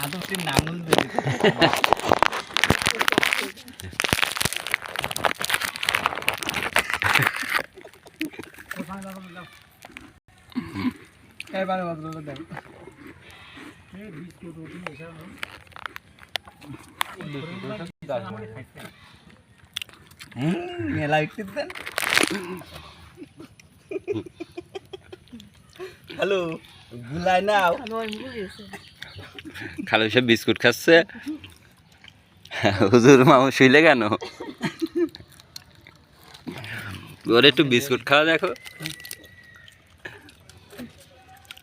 আদমটির নাঙল দিয়ে এবারে বদলে দেন মেলা একটু দেন হ্যালো গুলাই নাও খালু সব বিস্কুট খাচ্ছে হুজুর মামু শুইলে কেন ওর একটু বিস্কুট খাওয়া দেখো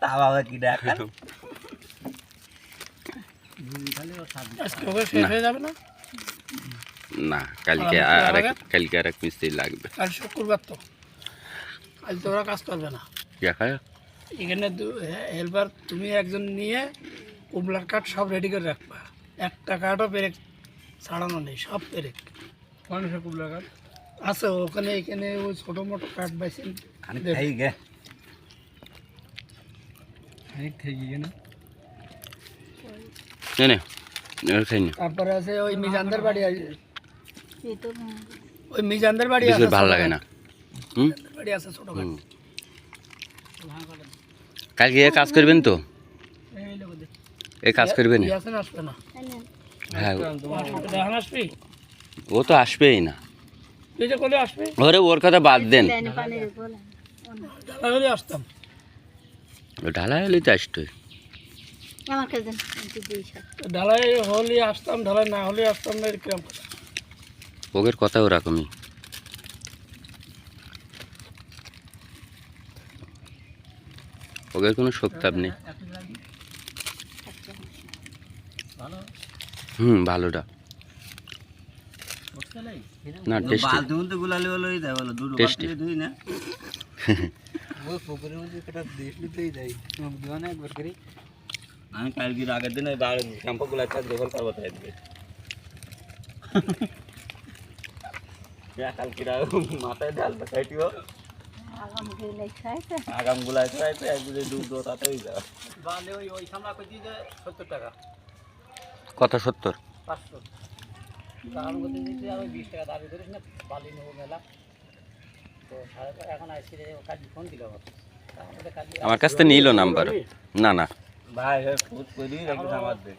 তা বাবা কি দেখান না কালকে আরেক মিস্ত্রি লাগবে কাল শুক্রবার তো আজ তো ওরা কাজ করবে না এখানে হেল্পার তুমি একজন নিয়ে কুমলার কাঠ সব রেডি করে রাখবা একটা কাঠও পেরেক ছাড়ানো নেই সব পেরেক মানুষের কুমলার কাঠ আছে ওখানে এখানে ওই ছোটো মোটো কাঠ বাইছেন তারপরে আছে ওই মিজানদের বাড়ি আছে ওই মিজানদের বাড়ি আছে ভালো লাগে না বাড়ি আছে ছোটো কাঠ কালকে কাজ করবেন তো এই কাজ করবেন আসবে না হ্যাঁ আসবি ও তো আসবেই না তুই যে কোলে আসবে ওরে ওর কথা বাদ দেন ঢালাই আসতাম ঢালাই হলে তো আসতোই ঢালাই হলে আসতাম ঢালাই না হলে আসতাম না এরকম ওদের কথা ওরকমই ওদের কোনো শক্তাব নেই ভালোটা না টেস্টি বালতি গুলালে বলেই দেয় বলো দুটো টেস্টি দুই না ওই পুকুরের মধ্যে একটা দেশলিতেই দেয় দিওয়ানা একবার করে আমি কালকে আগের দিন ওই শ্যাম্পু গুলা একটা দখল করবো থাকবে কালকে মাথায় ডাল খাইটিও আগাম গুলাই খাইতে একদিনে দুধ দো তাতেই যাও বালে ওই সামলা কই দিয়ে 70 টাকা কত 70 500 তার মধ্যে যদি আমি 20 টাকা দাবি করিস না বালি নেব মেলা তো এখন আইছি রে কাজী ফোন দিল আমার কাছ থেকে নিলো নাম্বার না না ভাই খুদ করি একটু আমার দে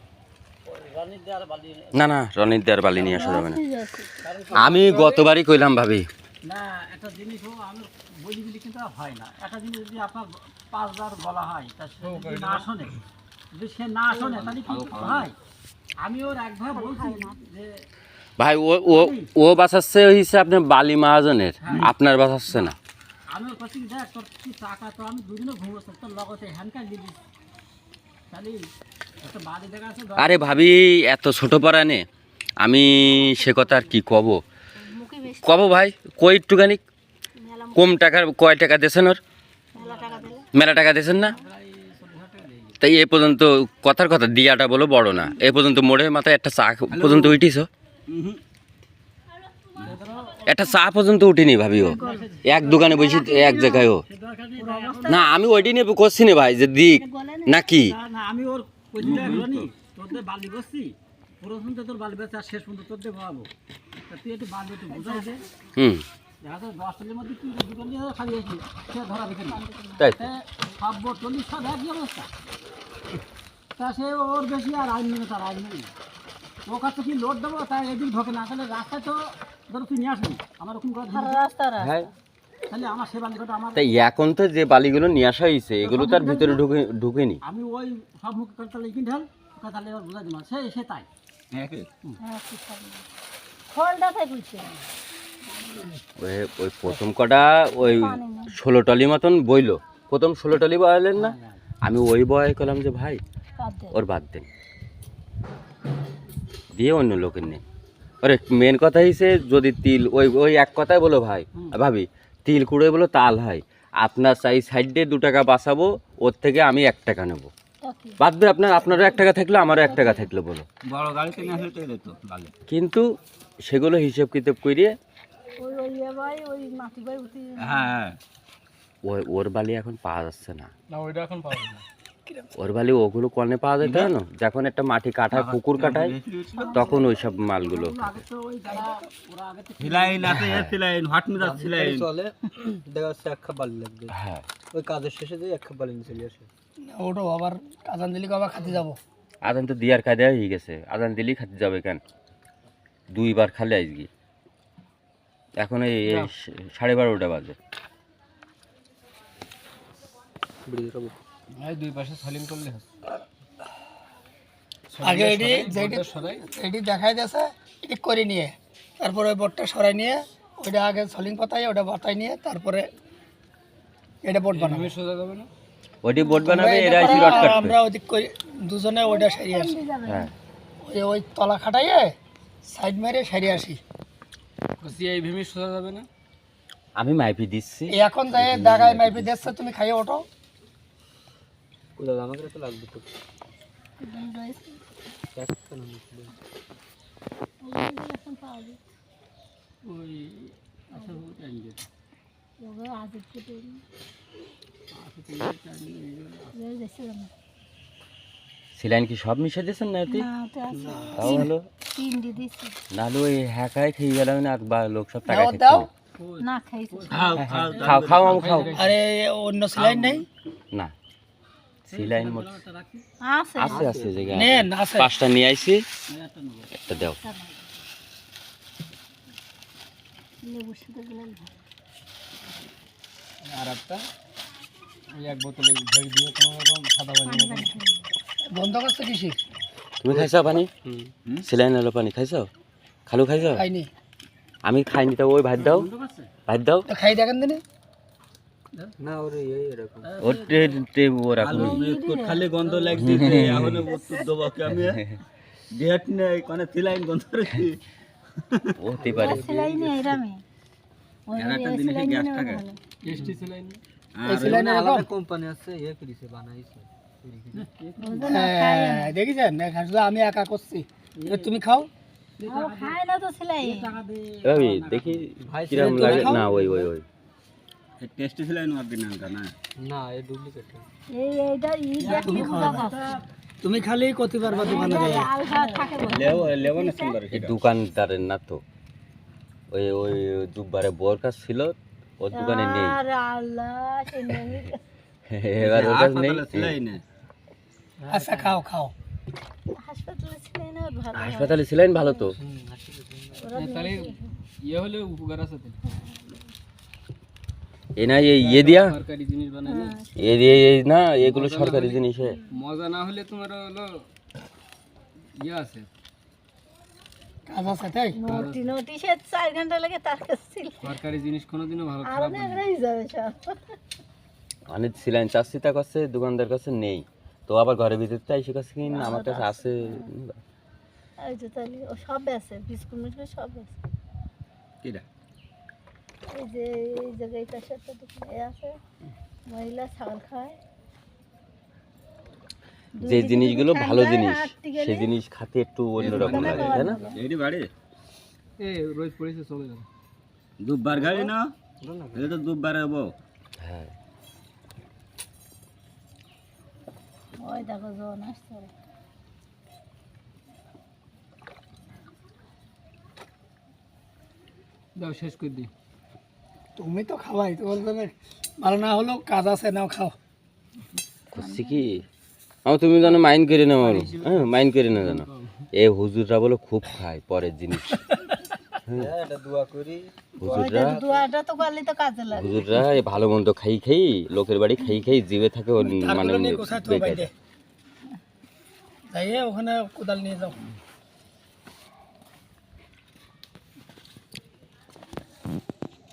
না না রনিত দেয়ার বালি নিয়ে আসা যাবে না আমি গতবারই কইলাম ভাবি না একটা জিনিস আমি বলি বলি কিন্তু হয় না একটা জিনিস যদি আপনার 5 বার বলা হয় তা সে না শোনে যদি সে না শোনে তাহলে কি হয় আমি ওর একবার বলছি যে ভাই ও বাঁচাচ্ছে হইছে আপনি বালি মহাজনের আপনার বাঁচাচ্ছে না আমি ওর কাছে দেখ তোর কি টাকা তো আমি দুদিনও ঘুমোচ্ছি তোর লগতে হ্যান্ডকার দিবি তাহলে একটা বাড়ি দেখা আছে আরে ভাবি এত ছোট পড়ানে আমি সে কথা আর কি কব ভাই কই একটুখানি কম টাকার কয় টাকা দিয়েছেন ওর মেলা টাকা দিয়েছেন না তাই এ পর্যন্ত কথার কথা দিয়াটা বলো বড় না এ পর্যন্ত মোড়ে মাথায় একটা চা পর্যন্ত উঠিস একটা চা পর্যন্ত উঠিনি ভাবিও এক দোকানে বসে এক জায়গায় ও না আমি ওইটি নিয়ে করছি না ভাই যে দিক নাকি আমি ওর তোদের বালি বসছি প্রথম তো তোর বালি বেচা শেষ পর্যন্ত তোর দিয়ে ভাবো তুই একটু বালি একটু বুঝাই দে দেখা 10 মধ্যে তুই দোকান দিয়ে খালি আসি সে ধরা দেখে তাই সব 40 সব একই অবস্থা তা সে ওর বেশি আর আইন নেবে তার আইন নেই ও কাছে কি লোড দেবো তাই এদিক ঢোকে না তাহলে রাস্তায় তো ধরো তুই নিয়ে আসবি আমার ওরকম হ্যাঁ তাহলে আমার সে বালিটা আমার তাই এখন তো যে বালিগুলো নিয়ে আসা হয়েছে এগুলো তার ভিতরে ঢুকেনি আমি ওই সব মুখ তাহলে কিনে ঢাল তাহলে এবার বোঝা দিলাম সে তাই ওই প্রথম কটা ওই 16 টলি মতন বইলো প্রথম 16 টলি বয়ালেন না আমি ওই বয় করলাম যে ভাই ওর বাদ দেন দিয়ে অন্য লোকের নেই ওরে মেন কথা হইছে যদি তিল ওই এক কথাই বলো ভাই ভাবি তিল কুড়ে বলো তাল হয় আপনার চাই সাইডে 2 টাকা বাঁচাবো ওর থেকে আমি 1 টাকা নেবো বাদবে আপনারও 1 টাকা থাকলো আমারও 1 টাকা থাকলো বলো বড় গাড়ি কিনে আসলে তো দিত ভালো কিন্তু সেগুলো হিসাব কিতাব করিয়ে হ্যাঁ ওর বালি এখন পাওয়া যাচ্ছে না ওইটা এখন পাওয়া যায় না কিরম ওর বালি ওগুলো কনে পাওয়া যেত না, যখন একটা মাটি কাটায় পুকুর কাটায় তখন ওই সব মালগুলো। সিলাইন আছে, সিলাইন হট মিটার সিলাইন চলে দেখা যাচ্ছে এক খাপ বালি লাগবে, হ্যাঁ ওই কাজের শেষে দিয়ে এক খাপ বালি নিয়ে চলে আসে। ওটো আবার আজান দিলি আবার খাতে যাবো। আজান তো দিয়ার খাই দেওয়া হয়ে গেছে, আজান দিলেই খাতে যাবে কেন, 2 বার খালে আজকে। এখন এই 12:30 বাজে। বিড়ি খাবো। দুই পাশে সলিং করলে আগে এটি দেখাই দিয়েছে, এটি করে নিয়ে তারপরে ওই বোটটা সরাই নিয়ে ওইটা আগে সলিং পাতায় ওটা বাতায় নিয়ে তারপরে এটা বোট বানাবে। সোজা যাবে না, ওটি বোট বানাবে, এরা এসে রড আর কাটবে। আমরা ওদিক করে দুজনে ওইটা সারিয়ে আসি, হ্যাঁ ওই তলা খাটাইয়ে সাইড মেরে সারিয়ে আসি। এই ভেমে সোজা যাবে না। আমি মাইপি দিচ্ছি। এই এখন যাই দাগায় মাইপি দেখছে, তুমি খাইয়ে ওঠো। ওগুলো আমাকে তো লাগবে তো। সিলাইন কি সব মিশে দিয়েছেন না এতে? তাও হলো, নাহলে ওই হ্যাকায় খেয়ে গেলাম না, বা লোক সব টাকা খেতে দাও। খাও খাও আমি খাও। আরে অন্য সিলাইন নেই? না সিলাইন মোট আছে, আছে জায়গা নেন আছে। 5টা নিয়ে আইছি, একটা দাও। আর একটা ওই এক বোতলে ভরি দিয়ে কোনো রকম সাদা পানি বন্ধ করছে কিসি? তুমি খাইছো পানি? সিলাইন হলো পানি খাইছো? খালু খাইছো? খাইনি। আমি খাইনি, তো ওই ভাত দাও, ভাত দাও। তো খাই দেখেন দিনে না ওরে এই এরকম ওরা খালি গন্ধ লাগতেছে। এখন উত্তর দেবো কি আমি, ডেট নেই কোন সিলাইন গন্ধ রেখে হতে পারে। একটা জিনিসে গ্যাস থাকে, টেস্টি সিলাইন। এই সিলাইন আলাদা কোম্পানি আছে, ইয়ে করেছে বানাইছে। দেখিছেন না? আসলে আমি একা করছি, এবার তুমি খাও। এই দেখি কিরকম লাগে। না ওই ওই ওই টেস্টি সিলাইন অরিজিনাল না, না এই ডুপ্লিকেট। তুমি খালি করতে পারবা দোকানে যাই। লেবো না সুন্দর এই দোকানদারের না তো, ওই ওই দুবারে বোর কাছ ছিল, ওর দোকানে নেই। এবার ওর কাছে নেই। সিলাইন আচ্ছা খাও খাও। হাসপাতালে সিলাইন ভালো তো। তাহলে ইয়ে হলে উপকার আছে তো, এ না এই ইয়ে দিয়া, সরকারি জিনিস বানাই না, এ দিয়ে এই না, এগুলো সরকারি জিনিস। মজা না হলে তোমার হলো ইয়ে আছে, কাজ আছে তাই। সরকারি জিনিস কোনোদিনও ভালো খারাপ হয় না। অনেক সিলাইন চাষিতা কাছে, দোকানদার কাছে নেই তো, আবার ঘরের ভিতরে তাই সে কাছে কিনে, আমার কাছে আছে। সব আছে, বিস্কুট মিস্কুট সব আছে। কিরা এই যে এই জায়গায় পাশে একটা দোকান আছে, মহিলা ছাগল খায়। যে জিনিসগুলো ভালো জিনিস, সেই জিনিস খাতে একটু অন্যরকম লাগে, তাই না? এইটি বাড়ি রোজ পড়েছে চলে যাবে, দুবার গাড়ি না, এটা তো দুবার হবো। হ্যাঁ ওই দেখো জন আসছে। দাও শেষ করে দিই। তুমি তো খাওয়াই, তো বলতে ভালো না হলেও কাজ আছে, নাও খাও। করছি কি আমার, তুমি জানো মাইন্ড করে না, আমার হ্যাঁ মাইন্ড করে না জানো, এই হুজুররা বলো খুব খায় পরের জিনিস। এটা দোয়া করি। হুজুররা দুয়াটা তো করলে তো কাজে লাগে। হুজুররা এই ভালো মন্দ খাই খাই, লোকের বাড়ি খাই খাই জিভে থাকে মানে তারগুলো নিয়ে কোথায় তো বেকার। বাইরে যাইয়ে ওখানে কোদাল নিয়ে যাও।